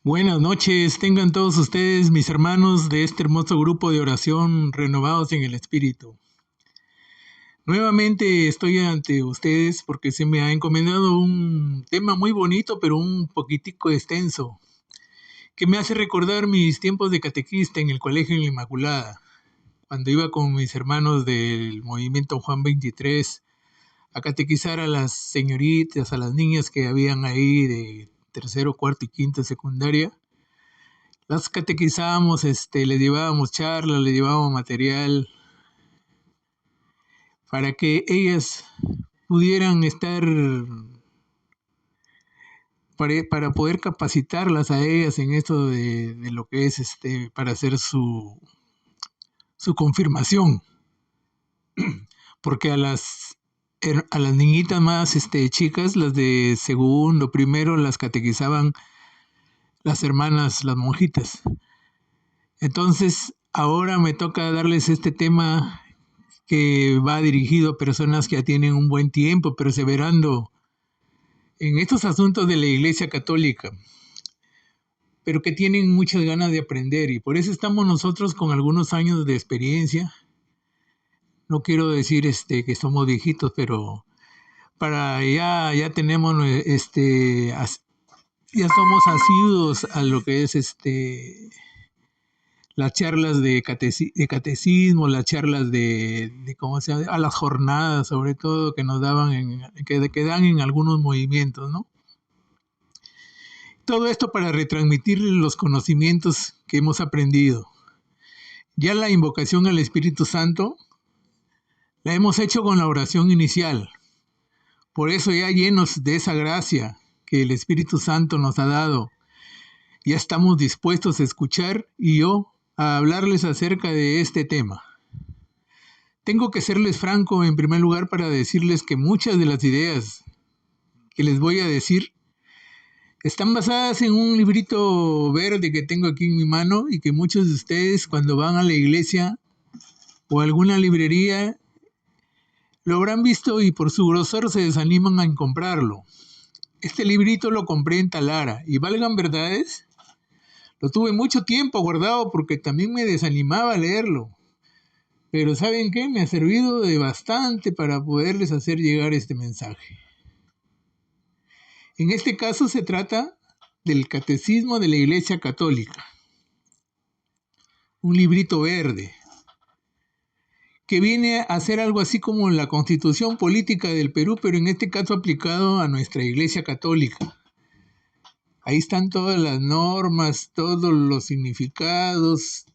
Buenas noches, tengan todos ustedes, mis hermanos de este hermoso grupo de oración renovados en el Espíritu. Nuevamente estoy ante ustedes porque se me ha encomendado un tema muy bonito, pero un poquitico extenso, que me hace recordar mis tiempos de catequista en el Colegio en la Inmaculada, cuando iba con mis hermanos del movimiento Juan 23 a catequizar a las señoritas, a las niñas que habían ahí de tercero, cuarto y quinto de secundaria. Las catequizábamos, les llevábamos charlas, les llevábamos material para que ellas pudieran estar, para poder capacitarlas a ellas en esto de lo que es para hacer su confirmación. Porque a las niñitas más chicas, las de segundo, primero, las catequizaban las hermanas, las monjitas. Entonces, ahora me toca darles este tema que va dirigido a personas que ya tienen un buen tiempo perseverando en estos asuntos de la Iglesia Católica, pero que tienen muchas ganas de aprender, y por eso estamos nosotros con algunos años de experiencia. No quiero decir que somos viejitos, pero ya tenemos ya somos asiduos a lo que es las charlas de catecismo, las charlas de ¿cómo se llama? A las jornadas, sobre todo, que nos daban, que dan en algunos movimientos, ¿no? Todo esto para retransmitir los conocimientos que hemos aprendido. Ya la invocación al Espíritu Santo la hemos hecho con la oración inicial. Por eso, ya llenos de esa gracia que el Espíritu Santo nos ha dado, ya estamos dispuestos a escuchar y yo a hablarles acerca de este tema. Tengo que serles franco en primer lugar para decirles que muchas de las ideas que les voy a decir están basadas en un librito verde que tengo aquí en mi mano, y que muchos de ustedes, cuando van a la iglesia o a alguna librería, lo habrán visto y por su grosor se desaniman en comprarlo. Este librito lo compré en Talara, y valgan verdades, lo tuve mucho tiempo guardado porque también me desanimaba a leerlo. Pero ¿saben qué? Me ha servido de bastante para poderles hacer llegar este mensaje. En este caso se trata del Catecismo de la Iglesia Católica, un librito verde, que viene a ser algo así como la Constitución Política del Perú, pero en este caso aplicado a nuestra Iglesia Católica. Ahí están todas las normas, todos los significados,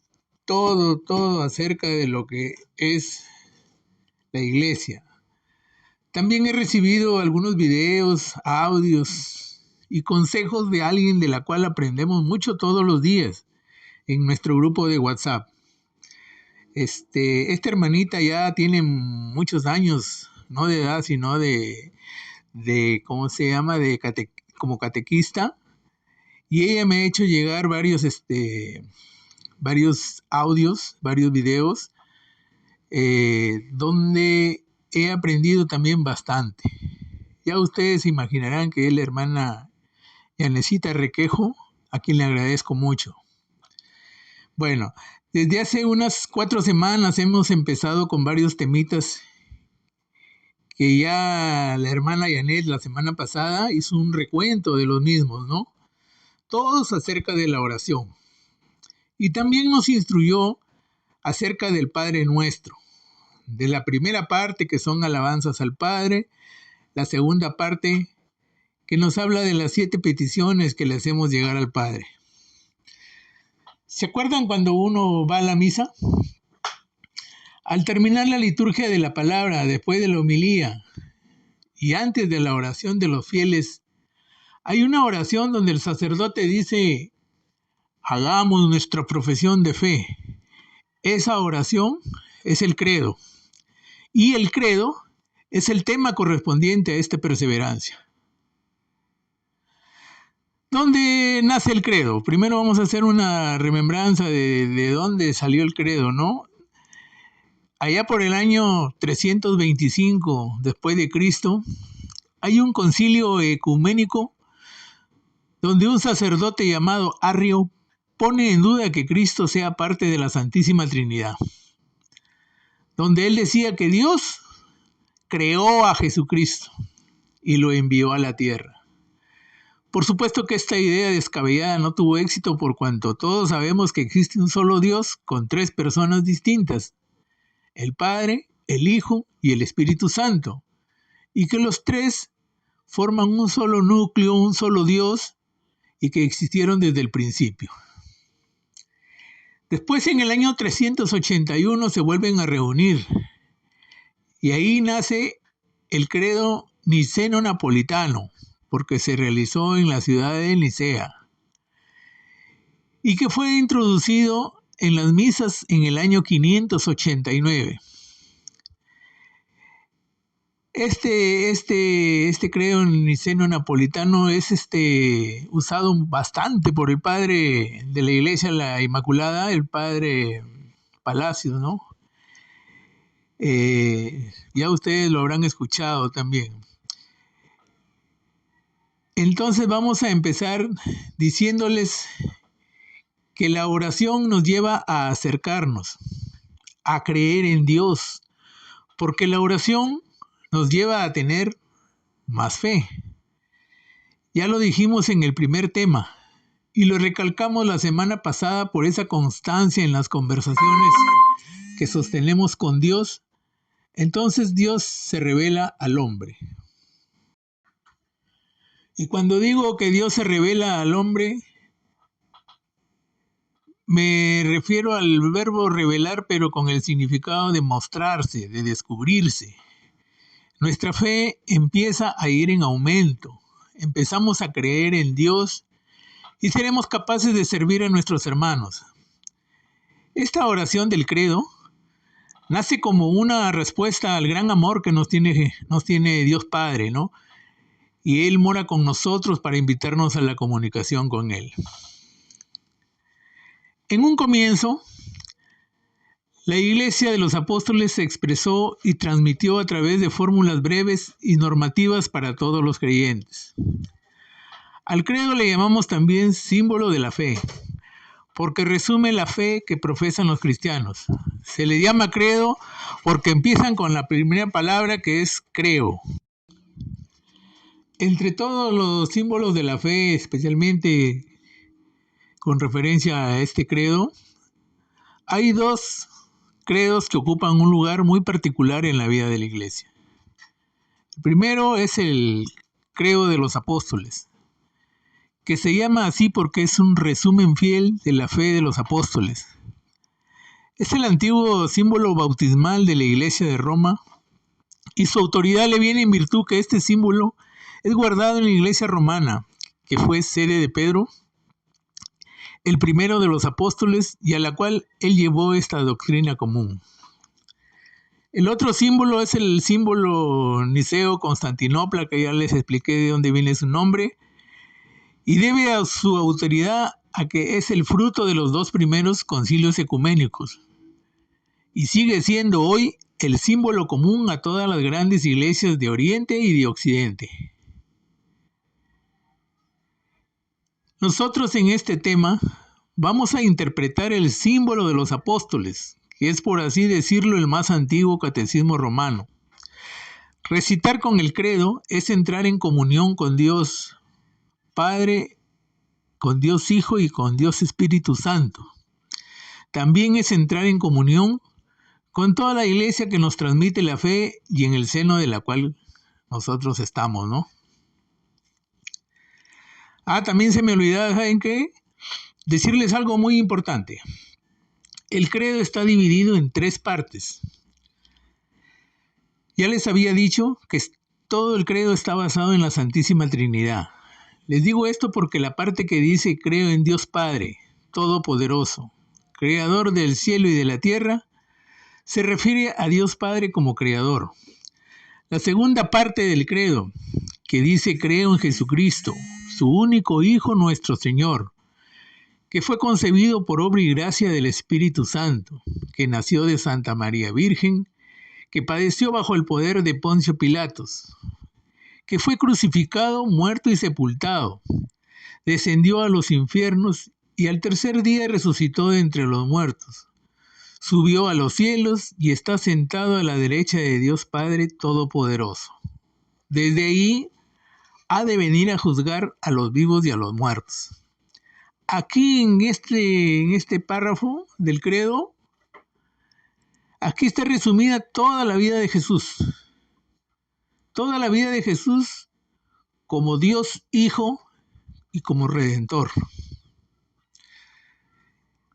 todo acerca de lo que es la Iglesia. También he recibido algunos videos, audios y consejos de alguien de la cual aprendemos mucho todos los días en nuestro grupo de WhatsApp. Esta hermanita ya tiene muchos años, no de edad, sino de ¿cómo se llama? Como catequista, y ella me ha hecho llegar varios audios, varios videos, donde he aprendido también bastante. Ya ustedes imaginarán que es la hermana Yanecita Requejo, a quien le agradezco mucho. Bueno, desde hace unas 4 semanas hemos empezado con varios temitas que ya la hermana Yanet la semana pasada hizo un recuento de los mismos, ¿no? Todos acerca de la oración. Y también nos instruyó acerca del Padre Nuestro. De la primera parte, que son alabanzas al Padre; la segunda parte, que nos habla de las 7 peticiones que le hacemos llegar al Padre. ¿Se acuerdan cuando uno va a la misa? Al terminar la liturgia de la palabra, después de la homilía y antes de la oración de los fieles, hay una oración donde el sacerdote dice: hagamos nuestra profesión de fe. Esa oración es el credo, y el credo es el tema correspondiente a esta perseverancia. ¿Dónde nace el credo? Primero vamos a hacer una remembranza de dónde salió el credo, ¿no? Allá por el año 325 después de Cristo, hay un concilio ecuménico donde un sacerdote llamado Arrio pone en duda que Cristo sea parte de la Santísima Trinidad, donde él decía que Dios creó a Jesucristo y lo envió a la tierra. Por supuesto que esta idea descabellada no tuvo éxito por cuanto todos sabemos que existe un solo Dios con tres personas distintas, el Padre, el Hijo y el Espíritu Santo, y que los tres forman un solo núcleo, un solo Dios, y que existieron desde el principio. Después, en el año 381, se vuelven a reunir, y ahí nace el credo niceno-napolitano, porque se realizó en la ciudad de Nicea, y que fue introducido en las misas en el año 589. Este credo niceno-napolitano es usado bastante por el padre de la Iglesia la Inmaculada, el padre Palacios, ¿no? Ya ustedes lo habrán escuchado también. Entonces vamos a empezar diciéndoles que la oración nos lleva a acercarnos, a creer en Dios, porque la oración nos lleva a tener más fe. Ya lo dijimos en el primer tema y lo recalcamos la semana pasada por esa constancia en las conversaciones que sostenemos con Dios. Entonces Dios se revela al hombre. Y cuando digo que Dios se revela al hombre, me refiero al verbo revelar, pero con el significado de mostrarse, de descubrirse. Nuestra fe empieza a ir en aumento. Empezamos a creer en Dios y seremos capaces de servir a nuestros hermanos. Esta oración del credo nace como una respuesta al gran amor que nos tiene Dios Padre, ¿no? Y Él mora con nosotros para invitarnos a la comunicación con Él. En un comienzo, la Iglesia de los Apóstoles se expresó y transmitió a través de fórmulas breves y normativas para todos los creyentes. Al credo le llamamos también símbolo de la fe, porque resume la fe que profesan los cristianos. Se le llama credo porque empiezan con la primera palabra que es creo. Entre todos los símbolos de la fe, especialmente con referencia a este credo, hay dos credos que ocupan un lugar muy particular en la vida de la Iglesia. El primero es el credo de los apóstoles, que se llama así porque es un resumen fiel de la fe de los apóstoles. Es el antiguo símbolo bautismal de la Iglesia de Roma y su autoridad le viene en virtud que este símbolo es guardado en la Iglesia romana, que fue sede de Pedro, el primero de los apóstoles, y a la cual él llevó esta doctrina común. El otro símbolo es el símbolo Niceo-Constantinopla, que ya les expliqué de dónde viene su nombre, y debe a su autoridad a que es el fruto de los dos primeros concilios ecuménicos, y sigue siendo hoy el símbolo común a todas las grandes iglesias de Oriente y de Occidente. Nosotros en este tema vamos a interpretar el símbolo de los apóstoles, que es por así decirlo el más antiguo catecismo romano. Recitar con el credo es entrar en comunión con Dios Padre, con Dios Hijo y con Dios Espíritu Santo. También es entrar en comunión con toda la iglesia que nos transmite la fe y en el seno de la cual nosotros estamos, ¿no? También se me olvidaba, ¿saben qué? Decirles algo muy importante. El credo está dividido en tres partes. Ya les había dicho que todo el credo está basado en la Santísima Trinidad. Les digo esto porque la parte que dice creo en Dios Padre, Todopoderoso, Creador del cielo y de la tierra, se refiere a Dios Padre como Creador. La segunda parte del credo, que dice creo en Jesucristo, su único Hijo nuestro Señor, que fue concebido por obra y gracia del Espíritu Santo, que nació de Santa María Virgen, que padeció bajo el poder de Poncio Pilatos, que fue crucificado, muerto y sepultado, descendió a los infiernos y al tercer día resucitó de entre los muertos. Subió a los cielos y está sentado a la derecha de Dios Padre Todopoderoso. Desde ahí ha de venir a juzgar a los vivos y a los muertos. Aquí en este párrafo del credo, aquí está resumida toda la vida de Jesús. Toda la vida de Jesús como Dios Hijo y como Redentor.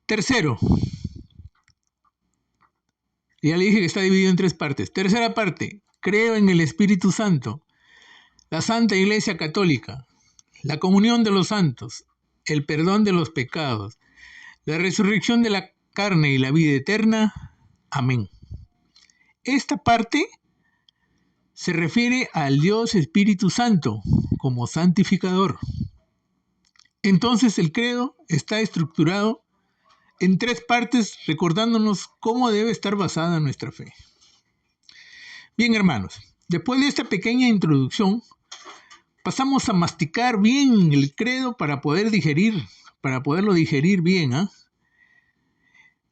Tercero, ya le dije que está dividido en tres partes. Tercera parte, creo en el Espíritu Santo, la Santa Iglesia Católica, la comunión de los santos, el perdón de los pecados, la resurrección de la carne y la vida eterna. Amén. Esta parte se refiere al Dios Espíritu Santo como santificador. Entonces el credo está estructurado en tres partes, recordándonos cómo debe estar basada nuestra fe. Bien, hermanos, después de esta pequeña introducción, pasamos a masticar bien el credo para poderlo digerir bien.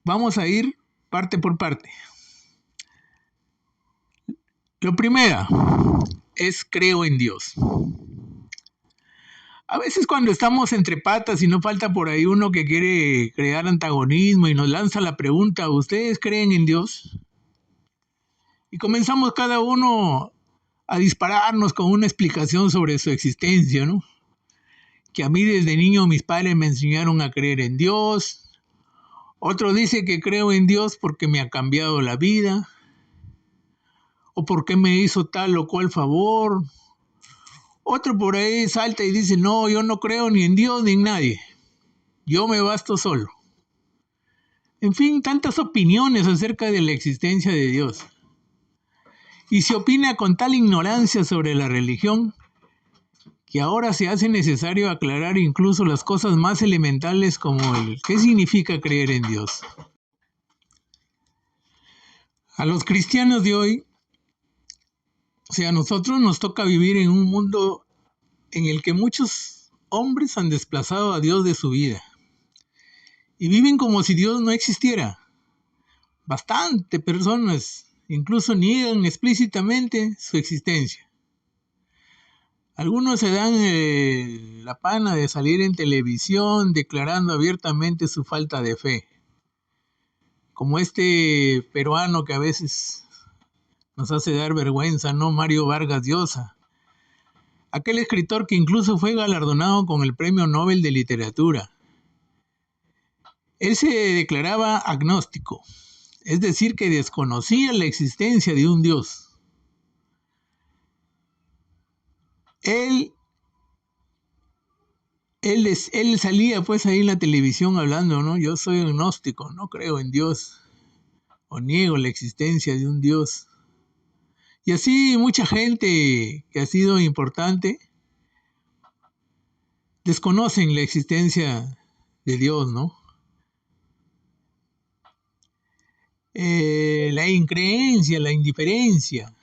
Vamos a ir parte por parte. Lo primero es creo en Dios. A veces cuando estamos entre patas y no falta por ahí uno que quiere crear antagonismo y nos lanza la pregunta, ¿ustedes creen en Dios? Y comenzamos cada uno a dispararnos con una explicación sobre su existencia, ¿no? Que a mí desde niño mis padres me enseñaron a creer en Dios. Otro dice que creo en Dios porque me ha cambiado la vida, o porque me hizo tal o cual favor. Otro por ahí salta y dice, no, yo no creo ni en Dios ni en nadie. Yo me basto solo. En fin, tantas opiniones acerca de la existencia de Dios. Y se opina con tal ignorancia sobre la religión que ahora se hace necesario aclarar incluso las cosas más elementales como el ¿qué significa creer en Dios? A los cristianos de hoy, a nosotros nos toca vivir en un mundo en el que muchos hombres han desplazado a Dios de su vida y viven como si Dios no existiera. Bastante personas incluso niegan explícitamente su existencia. Algunos se dan la pana de salir en televisión declarando abiertamente su falta de fe, como este peruano que a veces nos hace dar vergüenza, ¿no? Mario Vargas Llosa, aquel escritor que incluso fue galardonado con el Premio Nobel de Literatura. Él se declaraba agnóstico, es decir, que desconocía la existencia de un Dios. Él salía pues ahí en la televisión hablando, ¿no? Yo soy agnóstico, no creo en Dios, o niego la existencia de un Dios. Y así mucha gente que ha sido importante desconocen la existencia de Dios, ¿no? La increencia, la indiferencia,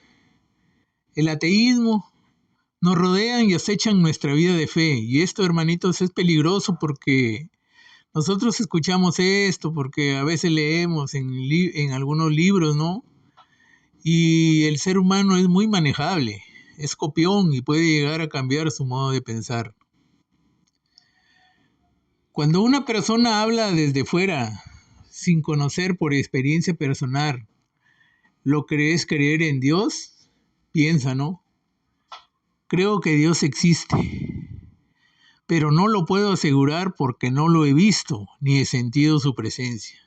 el ateísmo nos rodean y acechan nuestra vida de fe. Y esto, hermanitos, es peligroso porque nosotros escuchamos esto, porque a veces leemos en algunos libros, ¿no? Y el ser humano es muy manejable, es copión y puede llegar a cambiar su modo de pensar. Cuando una persona habla desde fuera, sin conocer por experiencia personal lo que es creer en Dios, piensa, ¿no? Creo que Dios existe, pero no lo puedo asegurar porque no lo he visto ni he sentido su presencia.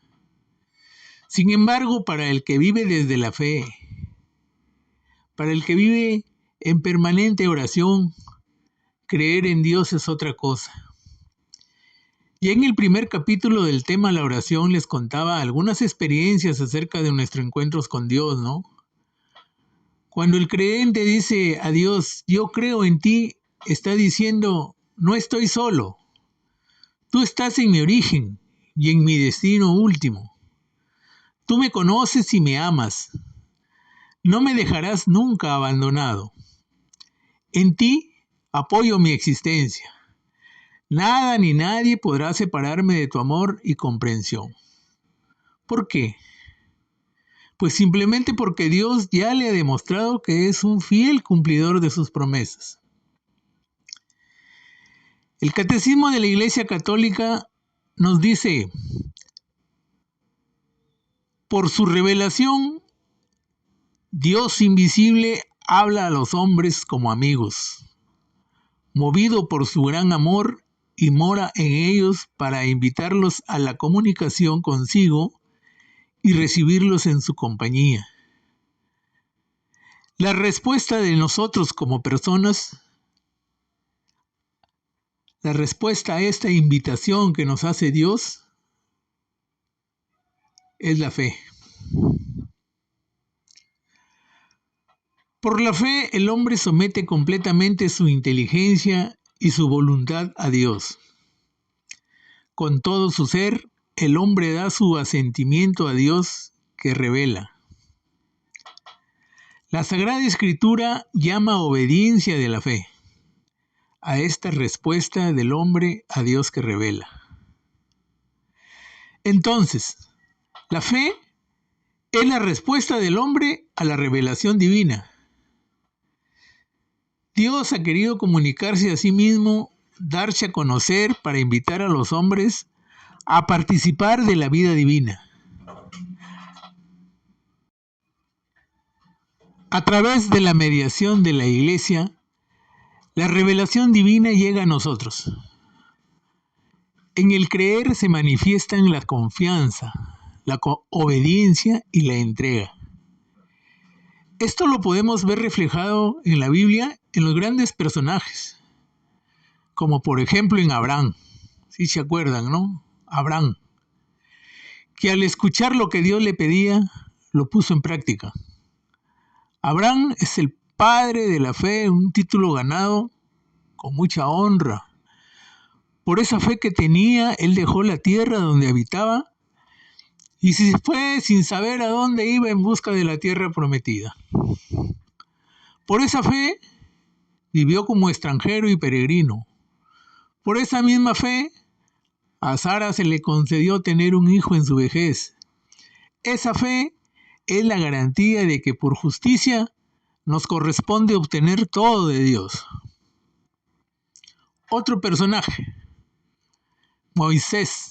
Sin embargo, para el que vive desde la fe, para el que vive en permanente oración, creer en Dios es otra cosa. Ya en el primer capítulo del tema la oración les contaba algunas experiencias acerca de nuestros encuentros con Dios, ¿no? Cuando el creyente dice a Dios, yo creo en ti, está diciendo, no estoy solo. Tú estás en mi origen y en mi destino último. Tú me conoces y me amas. No me dejarás nunca abandonado. En ti apoyo mi existencia. Nada ni nadie podrá separarme de tu amor y comprensión. ¿Por qué? Pues simplemente porque Dios ya le ha demostrado que es un fiel cumplidor de sus promesas. El Catecismo de la Iglesia Católica nos dice: por su revelación, Dios invisible habla a los hombres como amigos, movido por su gran amor, y mora en ellos para invitarlos a la comunicación consigo y recibirlos en su compañía. La respuesta de nosotros como personas, la respuesta a esta invitación que nos hace Dios, es la fe. Por la fe, el hombre somete completamente su inteligencia y su voluntad a Dios. Con todo su ser, el hombre da su asentimiento a Dios que revela. La Sagrada Escritura llama obediencia de la fe a esta respuesta del hombre a Dios que revela. Entonces, la fe es la respuesta del hombre a la revelación divina. Dios ha querido comunicarse a sí mismo, darse a conocer para invitar a los hombres a participar de la vida divina. A través de la mediación de la Iglesia, la revelación divina llega a nosotros. En el creer se manifiestan la confianza, la obediencia y la entrega. Esto lo podemos ver reflejado en la Biblia en los grandes personajes, como por ejemplo en Abraham. ¿Sí se acuerdan, no? Abraham, que al escuchar lo que Dios le pedía, lo puso en práctica. Abraham es el padre de la fe, un título ganado con mucha honra. Por esa fe que tenía, él dejó la tierra donde habitaba y se fue sin saber a dónde iba en busca de la tierra prometida. Por esa fe vivió como extranjero y peregrino. Por esa misma fe, a Sara se le concedió tener un hijo en su vejez. Esa fe es la garantía de que por justicia nos corresponde obtener todo de Dios. Otro personaje, Moisés.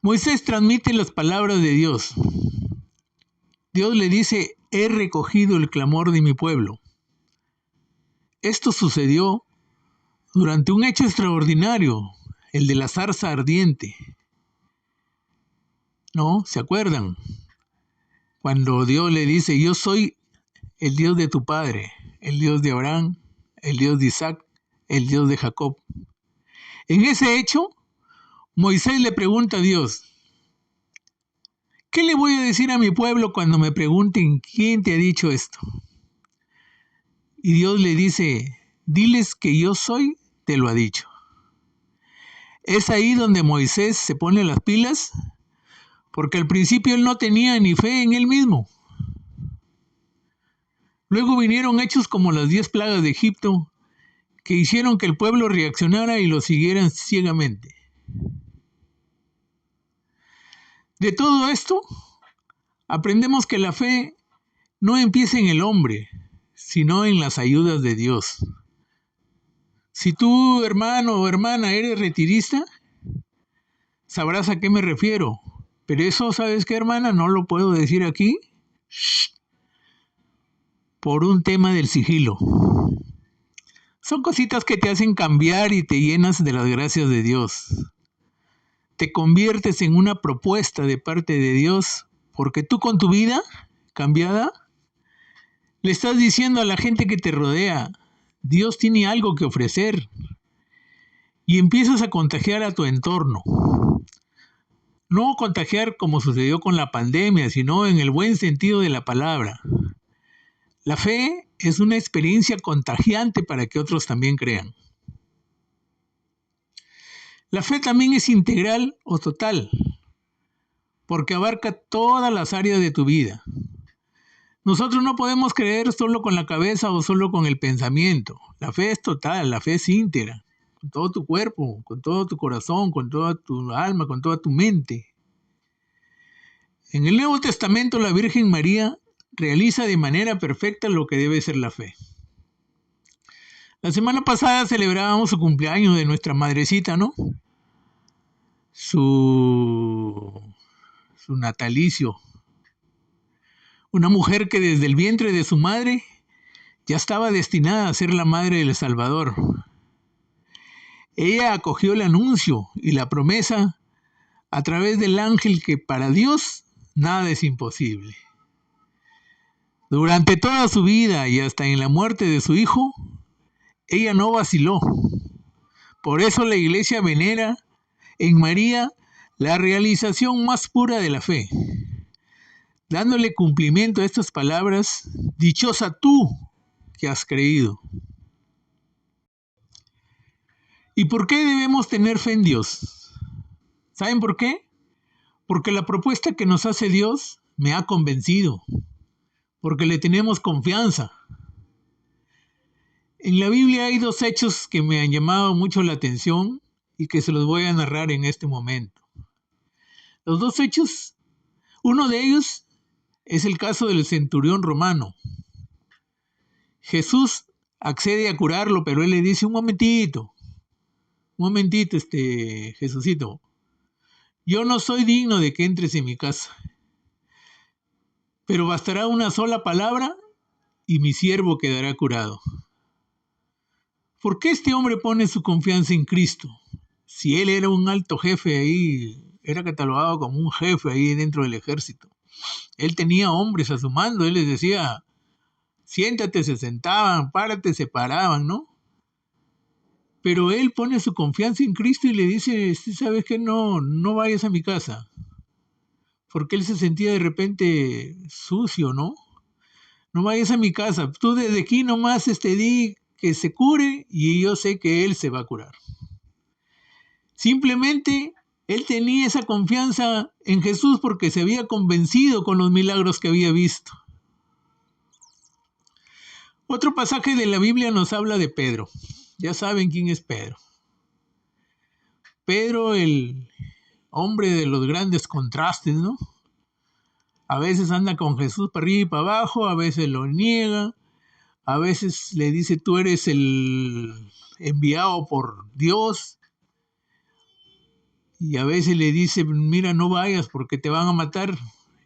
Moisés transmite las palabras de Dios. Dios le dice: he recogido el clamor de mi pueblo. Esto sucedió durante un hecho extraordinario, el de la zarza ardiente. ¿No? ¿Se acuerdan? Cuando Dios le dice: yo soy el Dios de tu padre, el Dios de Abraham, el Dios de Isaac, el Dios de Jacob. En ese hecho, Moisés le pregunta a Dios: ¿qué le voy a decir a mi pueblo cuando me pregunten quién te ha dicho esto? Y Dios le dice: diles que yo soy, te lo ha dicho. Es ahí donde Moisés se pone las pilas, porque al principio él no tenía ni fe en él mismo. Luego vinieron hechos como las 10 plagas de Egipto, que hicieron que el pueblo reaccionara y lo siguieran ciegamente. De todo esto, aprendemos que la fe no empieza en el hombre, sino en las ayudas de Dios. Si tú, hermano o hermana, eres retirista, sabrás a qué me refiero. Pero eso, ¿sabes qué, hermana? No lo puedo decir aquí. Shh. Por un tema del sigilo. Son cositas que te hacen cambiar y te llenas de las gracias de Dios. Te conviertes en una propuesta de parte de Dios, porque tú con tu vida cambiada le estás diciendo a la gente que te rodea: Dios tiene algo que ofrecer. Y empiezas a contagiar a tu entorno. No contagiar como sucedió con la pandemia, sino en el buen sentido de la palabra. La fe es una experiencia contagiante para que otros también crean. La fe también es integral o total, porque abarca todas las áreas de tu vida. Nosotros no podemos creer solo con la cabeza o solo con el pensamiento. La fe es total, la fe es íntegra. con todo tu cuerpo, con todo tu corazón, con toda tu alma, con toda tu mente. En el Nuevo Testamento la Virgen María realiza de manera perfecta lo que debe ser la fe. La semana pasada celebrábamos su cumpleaños de nuestra madrecita, ¿no? Su natalicio. Una mujer que desde el vientre de su madre ya estaba destinada a ser la madre del Salvador. Ella acogió el anuncio y la promesa a través del ángel que para Dios nada es imposible. Durante toda su vida y hasta en la muerte de su hijo, ella no vaciló. Por eso la Iglesia venera en María la realización más pura de la fe, dándole cumplimiento a estas palabras: dichosa tú que has creído. ¿Y por qué debemos tener fe en Dios? ¿Saben por qué? Porque la propuesta que nos hace Dios me ha convencido, porque le tenemos confianza. En la Biblia hay dos hechos que me han llamado mucho la atención y que se los voy a narrar en este momento. Los dos hechos, uno de ellos es el caso del centurión romano. Jesús accede a curarlo, pero él le dice: un momentito, Jesucito, yo no soy digno de que entres en mi casa, pero bastará una sola palabra y mi siervo quedará curado. ¿Por qué este hombre pone su confianza en Cristo? Si él era un alto jefe ahí, era catalogado como un jefe ahí dentro del ejército. Él tenía hombres a su mando, él les decía: siéntate, se sentaban, párate, se paraban, ¿no? Pero él pone su confianza en Cristo y le dice: ¿sabes qué? No vayas a mi casa. Porque él se sentía de repente sucio, ¿no? No vayas a mi casa. Tú desde aquí nomás di que se cure y yo sé que él se va a curar. Simplemente él tenía esa confianza en Jesús porque se había convencido con los milagros que había visto. Otro pasaje de la Biblia nos habla de Pedro. Ya saben quién es Pedro. Pedro, el hombre de los grandes contrastes, ¿no? A veces anda con Jesús para arriba y para abajo, a veces lo niega, a veces le dice: tú eres el enviado por Dios, y a veces le dice: mira, no vayas porque te van a matar.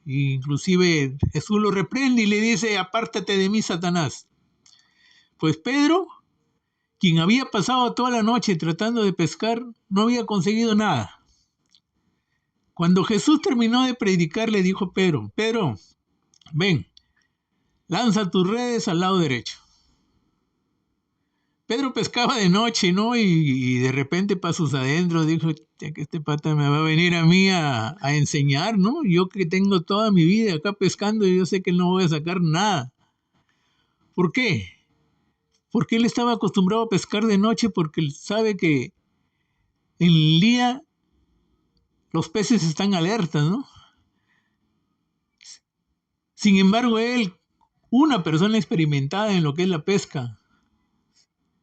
E inclusive Jesús lo reprende y le dice: apártate de mí, Satanás. Pues Pedro, quien había pasado toda la noche tratando de pescar, no había conseguido nada. Cuando Jesús terminó de predicar, le dijo: Pedro, ven, lanza tus redes al lado derecho. Pedro pescaba de noche, ¿no? Y de repente, para sus adentros, dijo: que este pata me va a venir a mí a enseñar, ¿no? Yo que tengo toda mi vida acá pescando y yo sé que no voy a sacar nada. ¿Por qué? Porque él estaba acostumbrado a pescar de noche, porque él sabe que en el día los peces están alertas, ¿no? Sin embargo, él, una persona experimentada en lo que es la pesca,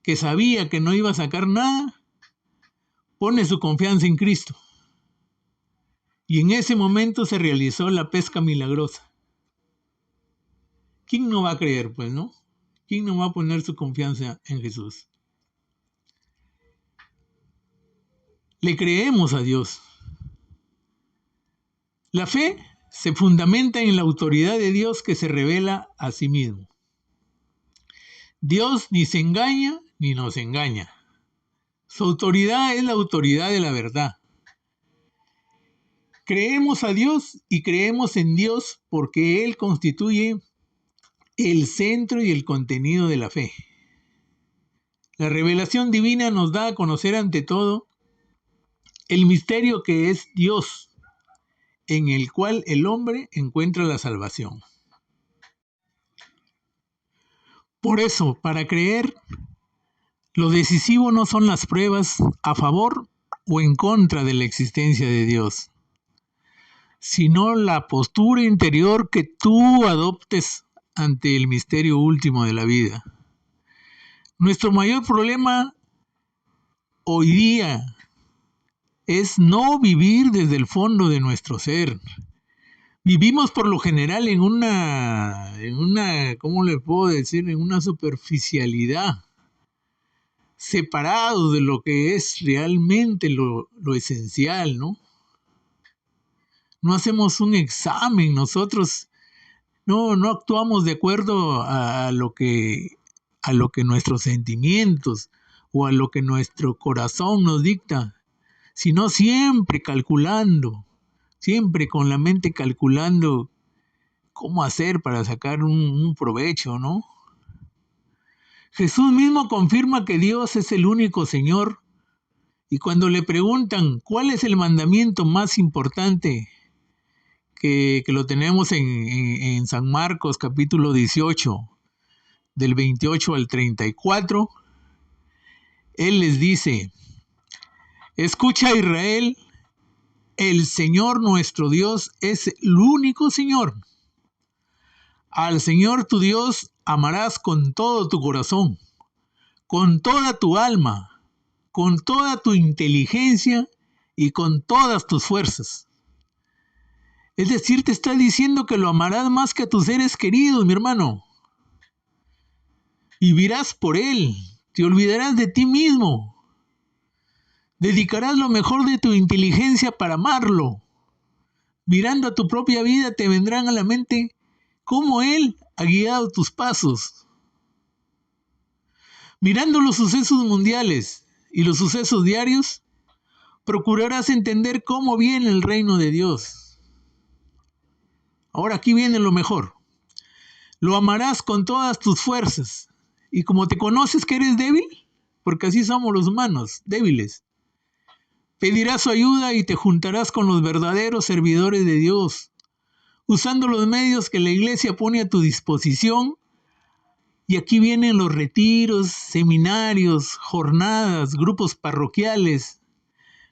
que sabía que no iba a sacar nada, pone su confianza en Cristo. Y en ese momento se realizó la pesca milagrosa. ¿Quién no va a creer, pues, no? ¿Quién no va a poner su confianza en Jesús? Le creemos a Dios. La fe se fundamenta en la autoridad de Dios que se revela a sí mismo. Dios ni se engaña ni nos engaña. Su autoridad es la autoridad de la verdad. Creemos a Dios y creemos en Dios porque Él constituye el centro y el contenido de la fe. La revelación divina nos da a conocer ante todo el misterio que es Dios, en el cual el hombre encuentra la salvación. Por eso, para creer, lo decisivo no son las pruebas a favor o en contra de la existencia de Dios, sino la postura interior que tú adoptes ante el misterio último de la vida. Nuestro mayor problema hoy día es no vivir desde el fondo de nuestro ser. Vivimos por lo general en una, ¿cómo le puedo decir? En una superficialidad, separados de lo que es realmente lo esencial, ¿no? No hacemos un examen, nosotros no actuamos de acuerdo a lo que nuestros sentimientos o a lo que nuestro corazón nos dicta, sino siempre calculando, siempre con la mente calculando cómo hacer para sacar un provecho, ¿no? Jesús mismo confirma que Dios es el único Señor, y cuando le preguntan cuál es el mandamiento más importante, que lo tenemos en San Marcos capítulo 18, del 28 al 34, Él les dice: escucha, Israel, el Señor nuestro Dios es el único Señor. Al Señor tu Dios amarás con todo tu corazón, con toda tu alma, con toda tu inteligencia y con todas tus fuerzas. Es decir, te está diciendo que lo amarás más que a tus seres queridos, mi hermano. Vivirás por Él, te olvidarás de ti mismo. Dedicarás lo mejor de tu inteligencia para amarlo. Mirando a tu propia vida te vendrán a la mente cómo Él ha guiado tus pasos. Mirando los sucesos mundiales y los sucesos diarios, procurarás entender cómo viene el reino de Dios. Ahora aquí viene lo mejor. Lo amarás con todas tus fuerzas. Y como te conoces que eres débil, porque así somos los humanos, débiles, pedirás su ayuda y te juntarás con los verdaderos servidores de Dios, usando los medios que la iglesia pone a tu disposición. Y aquí vienen los retiros, seminarios, jornadas, grupos parroquiales,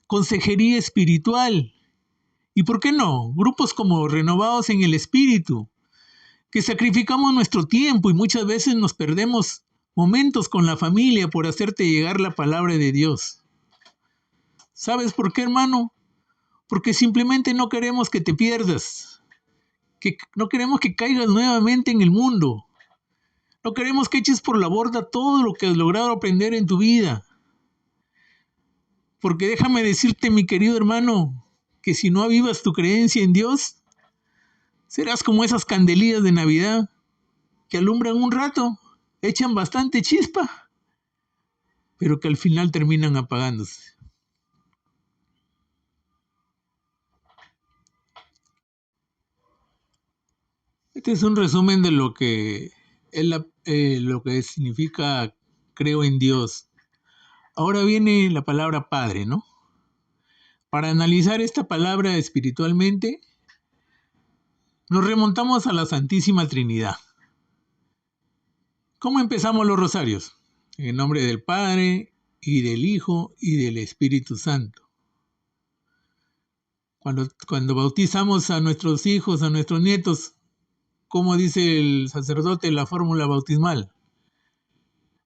consejería espiritual y, ¿por qué no?, grupos como Renovados en el Espíritu, que sacrificamos nuestro tiempo y muchas veces nos perdemos momentos con la familia por hacerte llegar la palabra de Dios. ¿Sabes por qué, hermano? Porque simplemente no queremos que te pierdas, que no queremos que caigas nuevamente en el mundo. No queremos que eches por la borda todo lo que has logrado aprender en tu vida. Porque déjame decirte, mi querido hermano, que si no avivas tu creencia en Dios, serás como esas candelillas de Navidad que alumbran un rato, echan bastante chispa, pero que al final terminan apagándose. Este es un resumen de lo que lo que significa creo en Dios. Ahora viene la palabra Padre, ¿no? Para analizar esta palabra espiritualmente, nos remontamos a la Santísima Trinidad. ¿Cómo empezamos los rosarios? En el nombre del Padre, y del Hijo, y del Espíritu Santo. Cuando bautizamos a nuestros hijos, a nuestros nietos, ¿cómo dice el sacerdote la fórmula bautismal?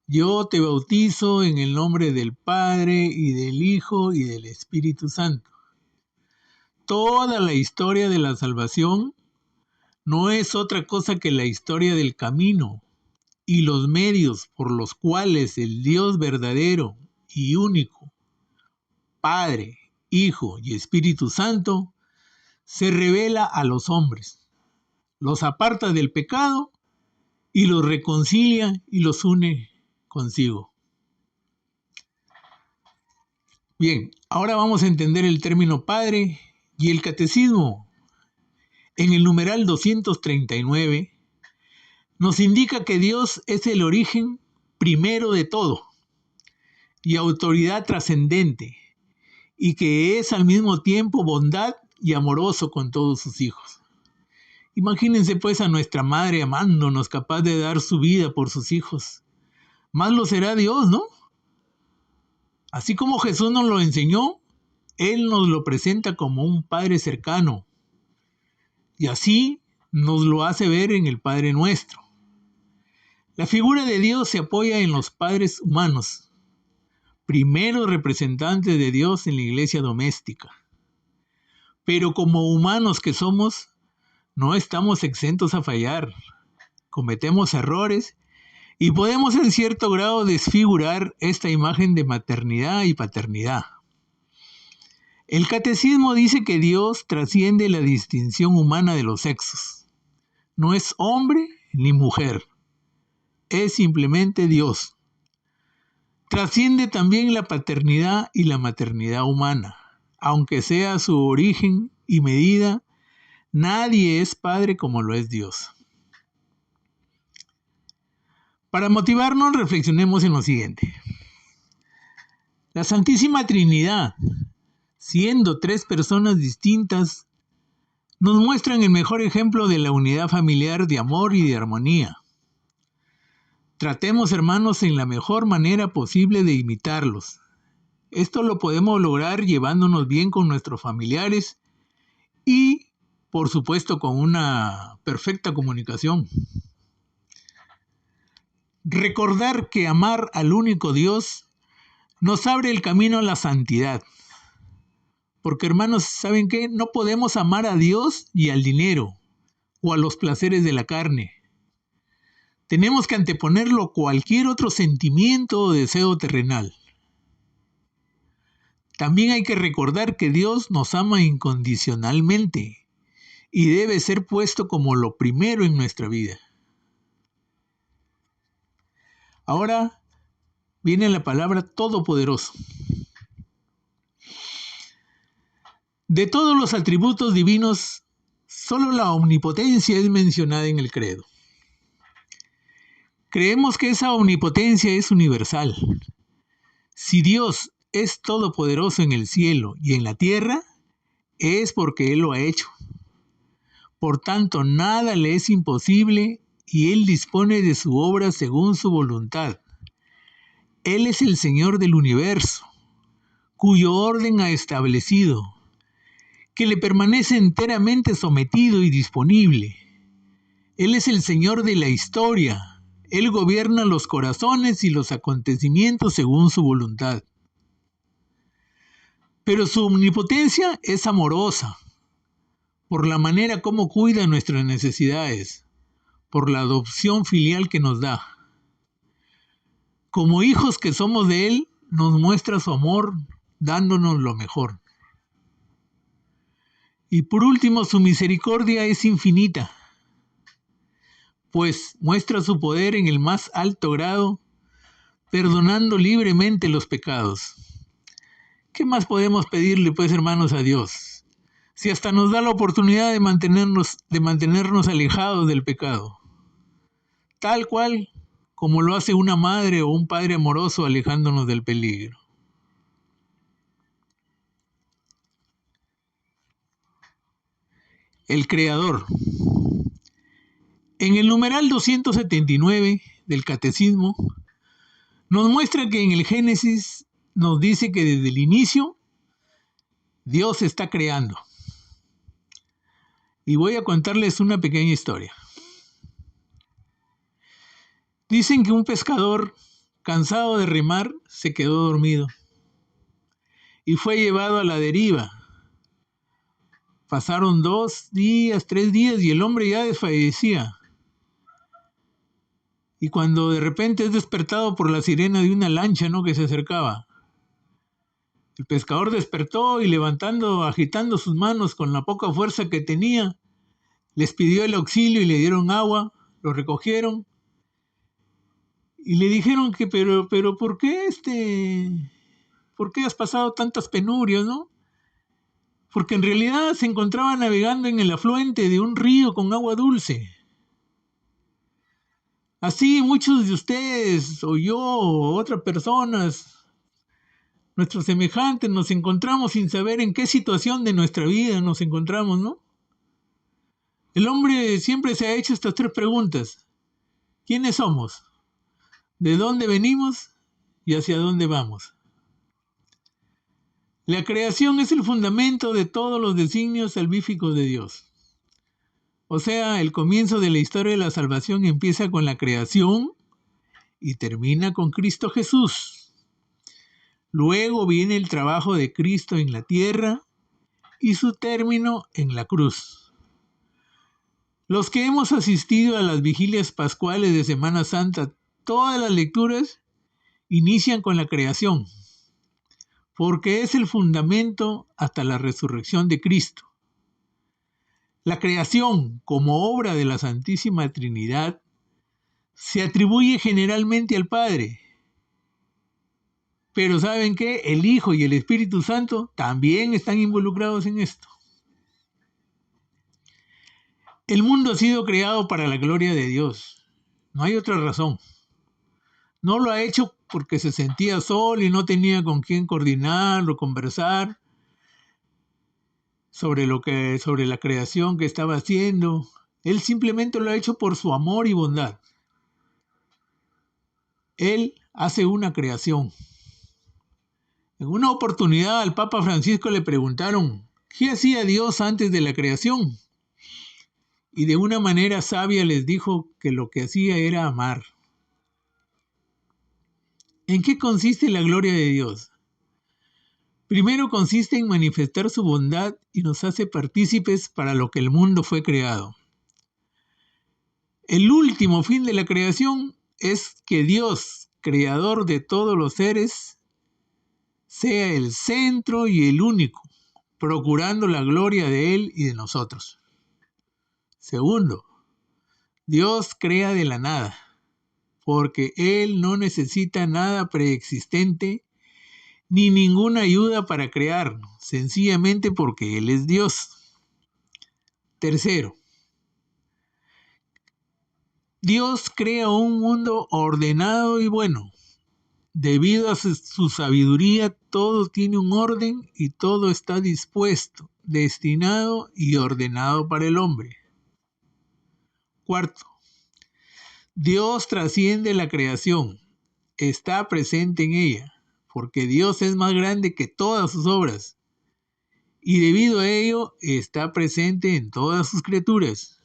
Yo te bautizo en el nombre del Padre, y del Hijo, y del Espíritu Santo. Toda la historia de la salvación no es otra cosa que la historia del camino y los medios por los cuales el Dios verdadero y único, Padre, Hijo y Espíritu Santo, se revela a los hombres, los aparta del pecado y los reconcilia y los une consigo. Bien, ahora vamos a entender el término Padre y el Catecismo. En el numeral 239 nos indica que Dios es el origen primero de todo y autoridad trascendente, y que es al mismo tiempo bondad y amoroso con todos sus hijos. Imagínense pues a nuestra madre amándonos, capaz de dar su vida por sus hijos. Más lo será Dios, ¿no? Así como Jesús nos lo enseñó, Él nos lo presenta como un Padre cercano. Y así nos lo hace ver en el Padre Nuestro. La figura de Dios se apoya en los padres humanos, primeros representantes de Dios en la iglesia doméstica. Pero como humanos que somos, no estamos exentos a fallar. Cometemos errores y podemos en cierto grado desfigurar esta imagen de maternidad y paternidad. El catecismo dice que Dios trasciende la distinción humana de los sexos. No es hombre ni mujer, es simplemente Dios. Trasciende también la paternidad y la maternidad humana. Aunque sea su origen y medida, nadie es padre como lo es Dios. Para motivarnos, reflexionemos en lo siguiente. La Santísima Trinidad, siendo tres personas distintas, nos muestran el mejor ejemplo de la unidad familiar de amor y de armonía. Tratemos, hermanos, en la mejor manera posible de imitarlos. Esto lo podemos lograr llevándonos bien con nuestros familiares y, por supuesto, con una perfecta comunicación. Recordar que amar al único Dios nos abre el camino a la santidad. Porque, hermanos, ¿saben qué? No podemos amar a Dios y al dinero o a los placeres de la carne. Tenemos que anteponerlo a cualquier otro sentimiento o deseo terrenal. También hay que recordar que Dios nos ama incondicionalmente y debe ser puesto como lo primero en nuestra vida. Ahora viene la palabra todopoderoso. De todos los atributos divinos, solo la omnipotencia es mencionada en el credo. Creemos que esa omnipotencia es universal. Si Dios es todopoderoso en el cielo y en la tierra, es porque Él lo ha hecho. Por tanto, nada le es imposible y Él dispone de su obra según su voluntad. Él es el Señor del universo, cuyo orden ha establecido, que le permanece enteramente sometido y disponible. Él es el Señor de la historia. Él gobierna los corazones y los acontecimientos según su voluntad. Pero su omnipotencia es amorosa, por la manera como cuida nuestras necesidades, por la adopción filial que nos da. Como hijos que somos de Él, nos muestra su amor dándonos lo mejor. Y por último, su misericordia es infinita, pues muestra su poder en el más alto grado, perdonando libremente los pecados. ¿Qué más podemos pedirle, pues, hermanos, a Dios? Si hasta nos da la oportunidad de mantenernos alejados del pecado, tal cual como lo hace una madre o un padre amoroso alejándonos del peligro. El Creador. En el numeral 279 del Catecismo nos muestra que en el Génesis nos dice que desde el inicio Dios está creando. Y voy a contarles una pequeña historia. Dicen que un pescador, cansado de remar, se quedó dormido y fue llevado a la deriva. Pasaron 2 días, 3 días y el hombre ya desfallecía. Y cuando de repente es despertado por la sirena de una lancha, ¿no?, que se acercaba. El pescador despertó y agitando sus manos con la poca fuerza que tenía, les pidió el auxilio y le dieron agua, lo recogieron y le dijeron que, pero ¿por qué ¿por qué has pasado tantas penurias, no? Porque en realidad se encontraba navegando en el afluente de un río con agua dulce. Así muchos de ustedes, o yo, o otras personas, nuestros semejantes, nos encontramos sin saber en qué situación de nuestra vida nos encontramos, ¿no? El hombre siempre se ha hecho estas 3 preguntas. ¿Quiénes somos? ¿De dónde venimos? ¿Y hacia dónde vamos? La creación es el fundamento de todos los designios salvíficos de Dios. O sea, el comienzo de la historia de la salvación empieza con la creación y termina con Cristo Jesús. Luego viene el trabajo de Cristo en la tierra y su término en la cruz. Los que hemos asistido a las vigilias pascuales de Semana Santa, todas las lecturas inician con la creación, porque es el fundamento hasta la resurrección de Cristo. La creación, como obra de la Santísima Trinidad, se atribuye generalmente al Padre. Pero ¿saben qué? El Hijo y el Espíritu Santo también están involucrados en esto. El mundo ha sido creado para la gloria de Dios. No hay otra razón. No lo ha hecho porque se sentía solo y no tenía con quién coordinar o conversar sobre la creación que estaba haciendo. Él simplemente lo ha hecho por su amor y bondad. Él hace una creación. En una oportunidad al Papa Francisco le preguntaron, ¿qué hacía Dios antes de la creación? Y de una manera sabia les dijo que lo que hacía era amar. ¿En qué consiste la gloria de Dios? Primero consiste en manifestar su bondad y nos hace partícipes para lo que el mundo fue creado. El último fin de la creación es que Dios, creador de todos los seres, sea el centro y el único, procurando la gloria de Él y de nosotros. Segundo, Dios crea de la nada, porque Él no necesita nada preexistente ni ninguna ayuda para crear, sencillamente porque Él es Dios. Tercero, Dios crea un mundo ordenado y bueno. Debido a su sabiduría, todo tiene un orden y todo está dispuesto, destinado y ordenado para el hombre. Cuarto, Dios trasciende la creación, está presente en ella, porque Dios es más grande que todas sus obras, y debido a ello está presente en todas sus criaturas.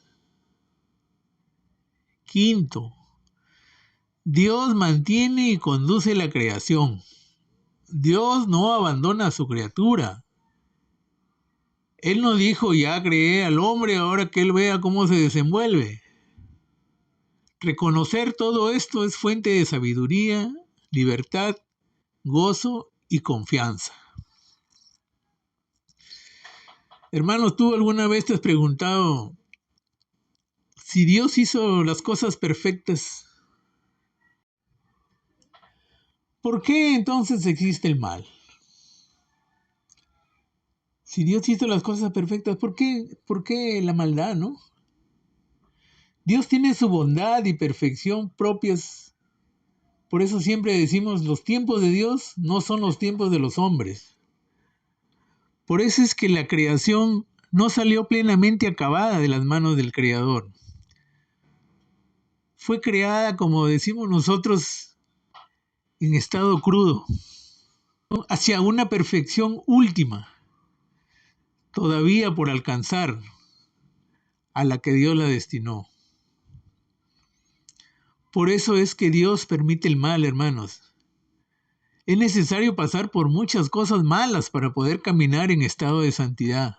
Quinto, Dios mantiene y conduce la creación. Dios no abandona a su criatura. Él no dijo, ya creé al hombre, ahora que él vea cómo se desenvuelve. Reconocer todo esto es fuente de sabiduría, libertad, gozo y confianza. Hermanos, ¿tú alguna vez te has preguntado si Dios hizo las cosas perfectas? ¿Por qué entonces existe el mal? Si Dios hizo las cosas perfectas, ¿por qué la maldad, no? Dios tiene su bondad y perfección propias. Por eso siempre decimos, los tiempos de Dios no son los tiempos de los hombres. Por eso es que la creación no salió plenamente acabada de las manos del Creador. Fue creada, como decimos nosotros, en estado crudo, hacia una perfección última, todavía por alcanzar, a la que Dios la destinó. Por eso es que Dios permite el mal, hermanos. Es necesario pasar por muchas cosas malas para poder caminar en estado de santidad.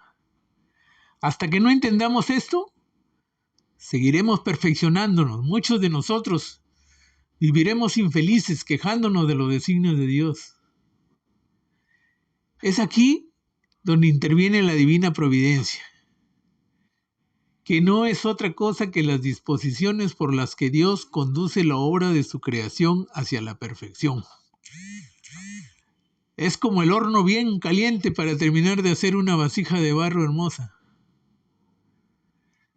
Hasta que no entendamos esto, seguiremos perfeccionándonos. Muchos de nosotros viviremos infelices quejándonos de los designios de Dios. Es aquí donde interviene la divina providencia, que no es otra cosa que las disposiciones por las que Dios conduce la obra de su creación hacia la perfección. Es como el horno bien caliente para terminar de hacer una vasija de barro hermosa.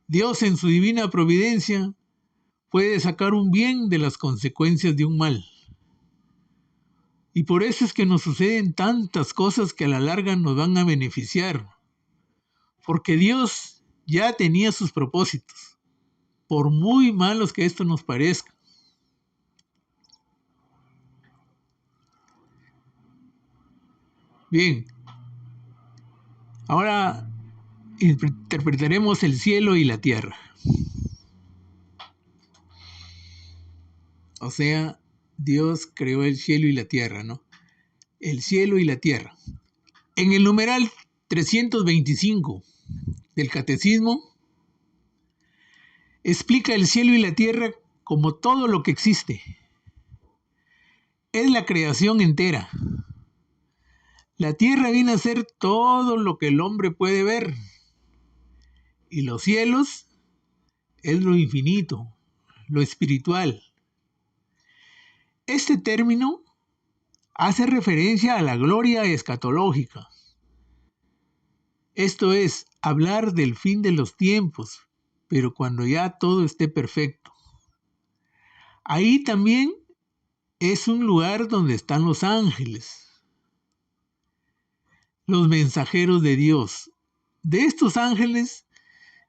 Dios en su divina providencia puede sacar un bien de las consecuencias de un mal. Y por eso es que nos suceden tantas cosas que a la larga nos van a beneficiar. Porque Dios ya tenía sus propósitos, por muy malos que esto nos parezca. Bien, ahora interpretaremos el cielo y la tierra. O sea, Dios creó el cielo y la tierra, ¿no? el cielo y la tierra. En el numeral 325 del Catecismo explica el cielo y la tierra como todo lo que existe. Es la creación entera. La tierra viene a ser todo lo que el hombre puede ver. Y los cielos es lo infinito, lo espiritual. Este término hace referencia a la gloria escatológica. Esto es, hablar del fin de los tiempos, pero cuando ya todo esté perfecto. Ahí también es un lugar donde están los ángeles, los mensajeros de Dios. De estos ángeles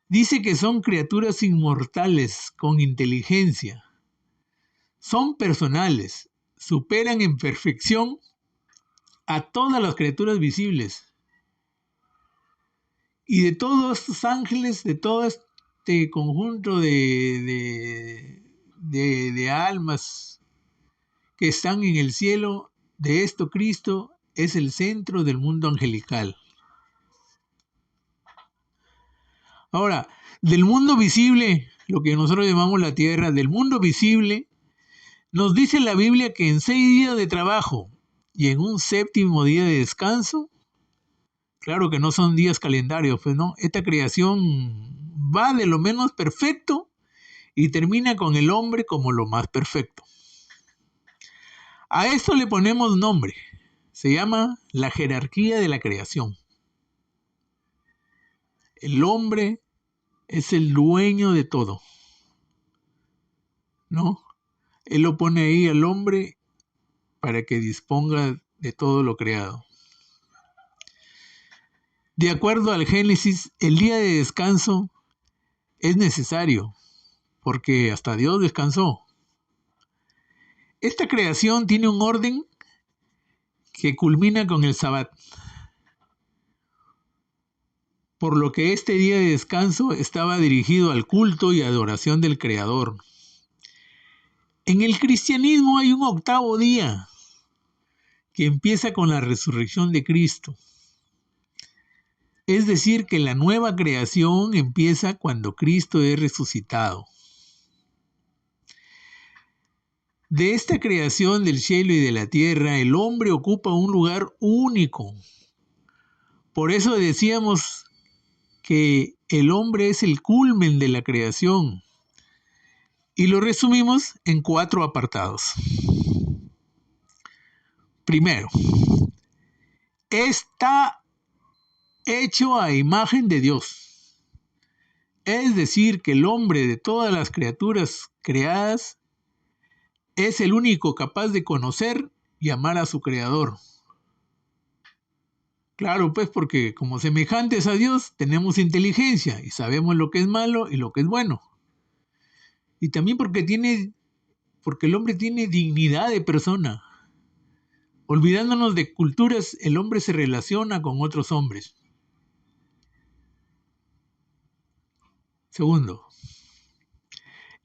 dice que son criaturas inmortales con inteligencia. Son personales, superan en perfección a todas las criaturas visibles. Y de todos estos ángeles, de todo este conjunto de almas que están en el cielo, de esto Cristo es el centro del mundo angelical. Ahora, del mundo visible, lo que nosotros llamamos la tierra, del mundo visible, nos dice la Biblia que en 6 días de trabajo y en un 7º día de descanso, claro que no son días calendarios, pues no, esta creación va de lo menos perfecto y termina con el hombre como lo más perfecto. A esto le ponemos nombre, se llama la jerarquía de la creación. El hombre es el dueño de todo, ¿no? Él lo pone ahí al hombre para que disponga de todo lo creado. De acuerdo al Génesis, el día de descanso es necesario, porque hasta Dios descansó. Esta creación tiene un orden que culmina con el Sabbat, por lo que este día de descanso estaba dirigido al culto y adoración del Creador. En el cristianismo hay un 8º día que empieza con la resurrección de Cristo. Es decir, que la nueva creación empieza cuando Cristo es resucitado. De esta creación del cielo y de la tierra, el hombre ocupa un lugar único. Por eso decíamos que el hombre es el culmen de la creación. Y lo resumimos en 4 apartados. Primero, está hecho a imagen de Dios. Es decir, que el hombre de todas las criaturas creadas es el único capaz de conocer y amar a su Creador. Claro, pues porque como semejantes a Dios tenemos inteligencia y sabemos lo que es malo y lo que es bueno. Y también porque el hombre tiene dignidad de persona. Olvidándonos de culturas, el hombre se relaciona con otros hombres. Segundo,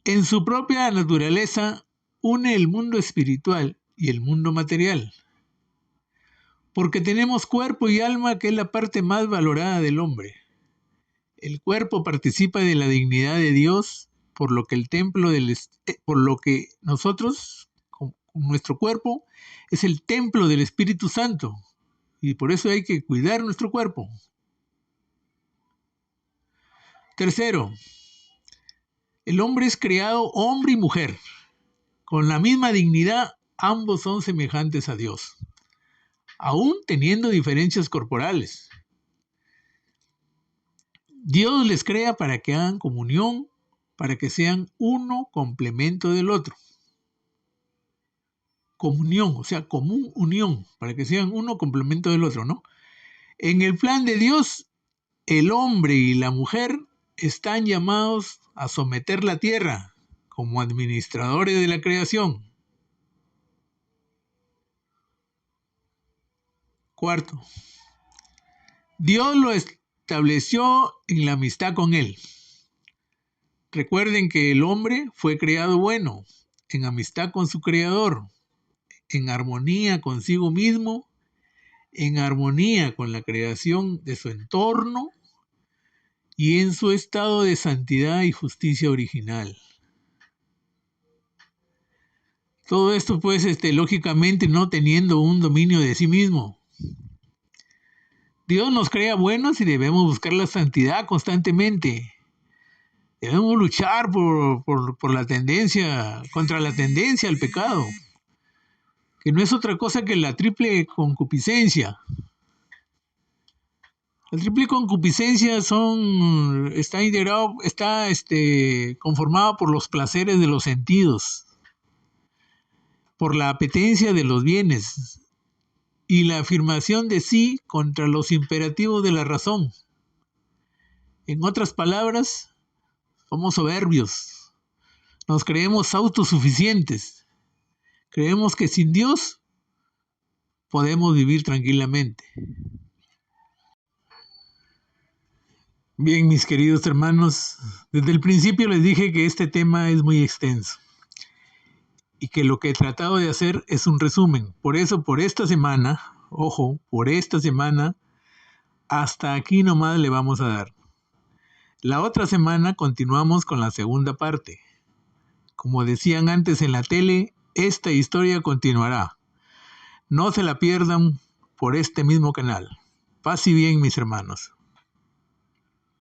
en su propia naturaleza une el mundo espiritual y el mundo material. Porque tenemos cuerpo y alma, que es la parte más valorada del hombre. El cuerpo participa de la dignidad de Dios, por lo que nosotros, con nuestro cuerpo, es el templo del Espíritu Santo. Y por eso hay que cuidar nuestro cuerpo. Tercero, el hombre es creado hombre y mujer. Con la misma dignidad, ambos son semejantes a Dios, aún teniendo diferencias corporales. Dios les crea para que hagan comunión, para que sean uno complemento del otro. Comunión, o sea, común unión, para que sean uno complemento del otro, ¿no? En el plan de Dios, el hombre y la mujer están llamados a someter la tierra como administradores de la creación. Cuarto, Dios lo estableció en la amistad con Él. Recuerden que el hombre fue creado bueno, en amistad con su Creador, en armonía consigo mismo en armonía con la creación de su entorno y en su estado de santidad y justicia original. Todo esto, pues, lógicamente no teniendo un dominio de sí mismo. Dios nos crea buenos y debemos buscar la santidad constantemente. Debemos luchar por la tendencia, contra la tendencia al pecado, que no es otra cosa que la triple concupiscencia. La triple concupiscencia está conformado por los placeres de los sentidos, por la apetencia de los bienes y la afirmación de sí contra los imperativos de la razón. En otras palabras, somos soberbios, nos creemos autosuficientes, creemos que sin Dios podemos vivir tranquilamente. Bien, mis queridos hermanos, desde el principio les dije que este tema es muy extenso y que lo que he tratado de hacer es un resumen. Por eso, por esta semana, hasta aquí nomás le vamos a dar. La otra semana continuamos con la segunda parte. Como decían antes en la tele, esta historia continuará. No se la pierdan por este mismo canal. Paz y bien, mis hermanos.